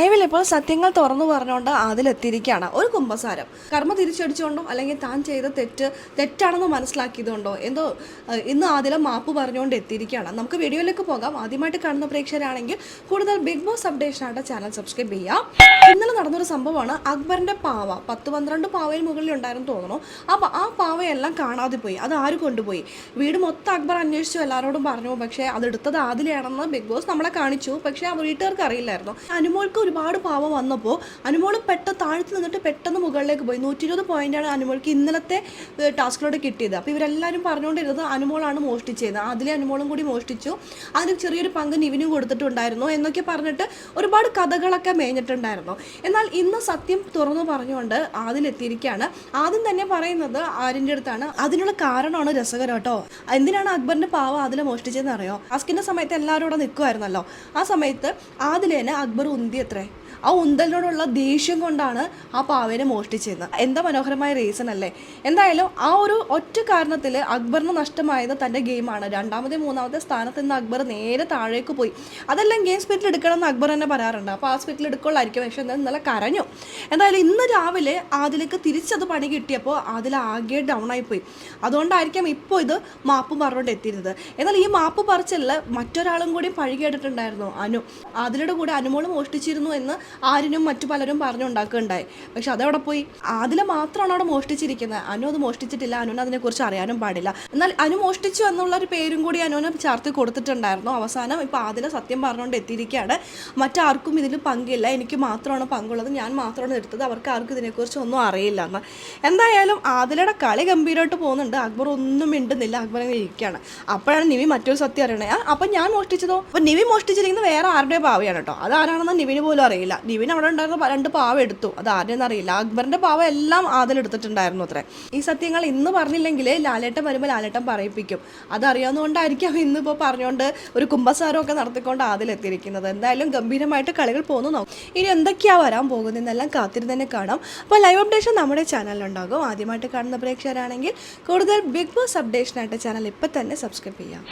ലൈവിൽ ഇപ്പോൾ സത്യങ്ങൾ തുറന്നു പറഞ്ഞുകൊണ്ട് അതിലെത്തിയിരിക്കുകയാണ് ഒരു കുമ്പസാരം. കർമ്മ തിരിച്ചടിച്ചുകൊണ്ടോ അല്ലെങ്കിൽ താൻ ചെയ്ത തെറ്റാണെന്ന് മനസ്സിലാക്കിയതുകൊണ്ടോ എന്തോ ഇന്ന് ആദില മാപ്പ് പറഞ്ഞുകൊണ്ട് എത്തിയിരിക്കുകയാണ്. നമുക്ക് വീഡിയോയിലേക്ക് പോകാം. ആദ്യമായിട്ട് കാണുന്ന പ്രേക്ഷകരാണെങ്കിൽ കൂടുതൽ ബിഗ് ബോസ് അപ്ഡേഷനായിട്ട് ചാനൽ സബ്സ്ക്രൈബ് ചെയ്യാം. ഇന്നലെ നടന്നൊരു സംഭവമാണ്. അക്ബറിൻ്റെ പാവ 10-12 പാവയിൽ മുകളിൽ ഉണ്ടായിരുന്നു തോന്നുന്നു. അപ്പോൾ ആ പാവയെല്ലാം കാണാതെ പോയി. അത് ആര് കൊണ്ടുപോയി? വീട് മൊത്തം അക്ബർ അന്വേഷിച്ചു, എല്ലാവരോടും പറഞ്ഞു. പക്ഷേ അതെടുത്തത് ആദിലയാണെന്ന് ബിഗ് ബോസ് നമ്മളെ കാണിച്ചു. പക്ഷേ ആ വീട്ടുകാർക്ക് അറിയില്ലായിരുന്നു. അനുമോൾക്ക് ഒരുപാട് പാവം വന്നപ്പോൾ അനുമോൾ താഴ്ത്തി നിന്നിട്ട് പെട്ടെന്ന് മുകളിലേക്ക് പോയി. 120 പോയിന്റാണ് അനുമോൾക്ക് ഇന്നലത്തെ ടാസ്കിലൂടെ കിട്ടിയത്. അപ്പോൾ ഇവരെല്ലാവരും പറഞ്ഞുകൊണ്ടിരുന്നത് അനുമോളാണ് മോഷ്ടിച്ചത്, അതിലെ അനുമോളും കൂടി മോഷ്ടിച്ചു, അതിന് ചെറിയൊരു പങ്ക് നിവിനും കൊടുത്തിട്ടുണ്ടായിരുന്നു എന്നൊക്കെ പറഞ്ഞിട്ട് ഒരുപാട് കഥകളൊക്കെ മേഞ്ഞിട്ടുണ്ടായിരുന്നു. എന്നാൽ ഇന്ന് സത്യം തുറന്നു പറഞ്ഞുകൊണ്ട് അതിലെത്തിയിരിക്കുകയാണ്. ആദ്യം തന്നെ പറയുന്നത് ആരിൻ്റെ അടുത്താണ്. അതിനുള്ള കാരണമാണ് രസകരം കേട്ടോ. എന്തിനാണ് അക്ബറിന്റെ പാവ അതിലെ മോഷ്ടിച്ചതെന്ന് അറിയോ? ടാസ്കിന്റെ സമയത്ത് എല്ലാവരും നിൽക്കുമായിരുന്നല്ലോ. ആ സമയത്ത് ആദിലേനെ അക്ബർ ഉന്തിയത്രേ. ആ ഉന്തലിനോടുള്ള ദേഷ്യം കൊണ്ടാണ് ആ പാവേനെ മോഷ്ടിച്ചത്. എന്താ മനോഹരമായ റീസൺ അല്ലേ? എന്തായാലും ആ ഒരു ഒറ്റ കാരണത്തിൽ അക്ബറിന് നഷ്ടമായത് തൻ്റെ ഗെയിമാണ്. രണ്ടാമത്തെ മൂന്നാമത്തെ സ്ഥാനത്ത് നിന്ന് അക്ബർ നേരെ താഴേക്ക് പോയി. അതെല്ലാം ഗെയിം സ്പിറ്റിൽ എടുക്കണം എന്ന് അക്ബർ തന്നെ പറയാറുണ്ട്. അപ്പോൾ ആ സ്പിറ്റിൽ എടുക്കുള്ളായിരിക്കും. പക്ഷെ ഇന്നലെ കരഞ്ഞു. എന്തായാലും ഇന്ന് രാവിലെ ആദിലേക്ക് തിരിച്ചത് പണി കിട്ടിയപ്പോൾ അതിൽ ആകെ ഡൗൺ ആയിപ്പോയി. അതുകൊണ്ടായിരിക്കാം ഇപ്പോൾ ഇത് മാപ്പ് പറഞ്ഞുകൊണ്ട് എത്തിയിരുന്നത്. എന്നാൽ ഈ മാപ്പ് പറിച്ചല്ല, മറ്റൊരാളും കൂടി പഴി കേട്ടിട്ടുണ്ടായിരുന്നു. ആദിലയുടെ കൂടെ അനുമോൾ മോഷ്ടിച്ചിരുന്നു എന്ന് ആരിനും മറ്റു പലരും പറഞ്ഞുണ്ടാക്കുകയുണ്ടായി. പക്ഷെ അതവിടെ പോയി. ആദില മാത്രമാണ് അവിടെ മോഷ്ടിച്ചിരിക്കുന്നത്. അനു അത് മോഷ്ടിച്ചിട്ടില്ല. അനുവിന് അതിനെക്കുറിച്ച് അറിയാനും പാടില്ല. എന്നാൽ അനു മോഷ്ടിച്ചു എന്നുള്ളൊരു പേരും കൂടി അനുവിന് ചേർത്ത് കൊടുത്തിട്ടുണ്ടായിരുന്നു. അവസാനം ഇപ്പോൾ ആദില സത്യം പറഞ്ഞുകൊണ്ട് എത്തിയിരിക്കുകയാണ്. മറ്റാർക്കും ഇതിൽ പങ്കില്ല, എനിക്ക് മാത്രമാണ് പങ്കുള്ളത്, ഞാൻ മാത്രമാണ് എടുത്തത്, അവർക്ക് ആർക്കും ഇതിനെക്കുറിച്ച് ഒന്നും അറിയില്ല എന്ന്. എന്തായാലും ആദിലയുടെ കളി ഗംഭീരമായിട്ട് പോകുന്നുണ്ട്. അക്ബർ ഒന്നും മിണ്ടുന്നില്ല. അക്ബർ അങ്ങനെ ഇരിക്കുകയാണ്. അപ്പോഴാണ് നിവി മറ്റൊരു സത്യം അറിയണേ. അപ്പം ഞാൻ മോഷ്ടിച്ചതോ? അപ്പം നിവി മോഷ്ടിച്ചിരിക്കുന്നത് വേറെ ആരുടെ പാവയാണ് കേട്ടോ. അതാരാണെന്ന് നിവിന് പോലും അറിയില്ല. നിവിൻ അവിടെ ഉണ്ടായിരുന്ന 2 പാവ എടുത്തു. അത് ആരെയെന്ന് അറിയില്ല. അക്ബറിന്റെ പാവ എല്ലാം ആദിലെടുത്തിട്ടുണ്ടായിരുന്നു അത്രേ. ഈ സത്യങ്ങൾ ഇന്ന് പറഞ്ഞില്ലെങ്കിൽ ലാലേട്ടൻ വരുമ്പോൾ ലാലേട്ടൻ പറയിപ്പിക്കും. അതറിയാവുന്നതുകൊണ്ടായിരിക്കും ഇന്നിപ്പോൾ പറഞ്ഞുകൊണ്ട് ഒരു കുമ്പസാരമൊക്കെ നടത്തിക്കൊണ്ട് ആദിലെത്തിയിരിക്കുന്നത്. എന്തായാലും ഗംഭീരമായിട്ട് കളികൾ പോകുന്നു. ഇനി എന്തൊക്കെയാണ് വരാൻ പോകുന്നതെന്നെല്ലാം കാത്തിരുന്ന് തന്നെ കാണാം. അപ്പോൾ ലൈവ് അപ്ഡേഷൻ നമ്മുടെ ചാനലിലുണ്ടാകും. ആദ്യമായിട്ട് കാണുന്ന പ്രേക്ഷകരാണെങ്കിൽ കൂടുതൽ ബിഗ് ബോസ് അപ്ഡേഷനായിട്ട് ചാനൽ ഇപ്പം തന്നെ സബ്സ്ക്രൈബ് ചെയ്യാം.